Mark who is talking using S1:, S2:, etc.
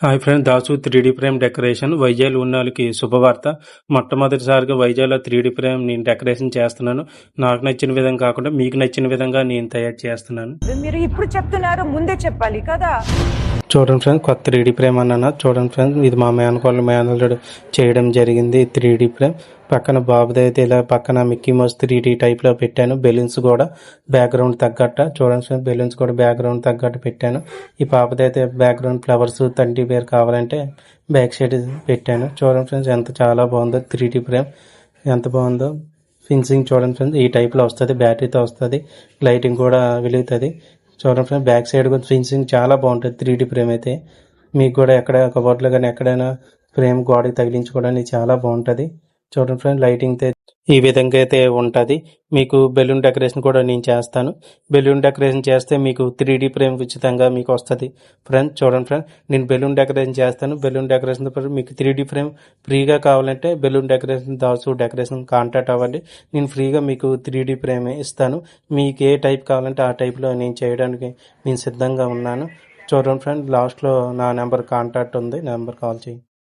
S1: Hi friends, Dasu 3D frame decoration Vizag ఉన్నోళ్ళకి శుభవార్త. మొట్టమొదటిసారిగా వైజాగ్లో 3D ఫ్రేమ్ నేను డెకరేషన్ చేస్తున్నాను. నాకు నచ్చిన విధంగా కాకుండా మీకు నచ్చిన విధంగా నేను తయారు చేస్తున్నాను.
S2: మీరు ఇప్పుడు చెప్తున్నారు, ముందే చెప్పాలి కదా.
S1: చూడండి ఫ్రెండ్స్, కొత్త 3D ఫ్రేమ్ అన్నాను. చూడండి ఫ్రెండ్స్, ఇది మా మేనల్లుడు చేయడం జరిగింది. 3D ఫ్రేమ్ పక్కన బాబుది అయితే ఇలా పక్కన మిక్కీ మౌస్ 3D టైప్లో పెట్టాను. బెలూన్స్ కూడా బ్యాక్గ్రౌండ్ తగ్గట్ట చూడండి ఫ్రెండ్స్, బెలూన్స్ కూడా బ్యాక్గ్రౌండ్ తగ్గట్టు పెట్టాను. ఈ పాపది అయితే బ్యాక్గ్రౌండ్ ఫ్లవర్స్ తండ్రి పేరు కావాలంటే బ్యాక్ సైడ్ పెట్టాను. చూడండి ఫ్రెండ్స్, చాలా బాగుందో 3D ఫ్రేమ్, ఎంత బాగుందో. ఫినిషింగ్ చూడండి ఫ్రెండ్స్, ఈ టైప్లో వస్తుంది, బ్యాటరీతో వస్తుంది, లైటింగ్ కూడా వెలుగుతుంది. చూడండి ఫ్రెండ్స్, బ్యాక్ సైడ్ కూడా ఫినిషింగ్ చాలా బాగుంటుంది. 3D ఫ్రేమ్ అయితే మీకు కూడా ఎక్కడ కబోర్డ్లో కానీ ఎక్కడైనా ఫ్రేమ్ గోడకి తగిలించుకోవడానికి చాలా బాగుంటుంది. చూడండి ఫ్రెండ్స్, లైటింగ్ ఈ విధంగా అయితే ఉంటుంది. మీకు బెలూన్ డెకరేషన్ కూడా నేను చేస్తాను. బెలూన్ డెకరేషన్ చేస్తే మీకు 3D ఫ్రేమ్ ఉచితంగా మీకు వస్తుంది. ఫ్రెండ్స్ చూడండి ఫ్రెండ్స్, నేను బెలూన్ డెకరేషన్ చేస్తాను. బెలూన్ డెకరేషన్ మీకు 3D ఫ్రేమ్ ఫ్రీగా కావాలంటే balloon decoration Dasu decoration contact అవ్వండి. నేను ఫ్రీగా మీకు 3D ఫ్రేమ్ ఇస్తాను. మీకు ఏ టైప్ కావాలంటే ఆ టైప్లో నేను చేయడానికి నేను సిద్ధంగా ఉన్నాను. చూడండి ఫ్రెండ్స్, లాస్ట్లో నా నెంబర్ కాంటాక్ట్ ఉంది, నెంబర్ కాల్ చేయండి.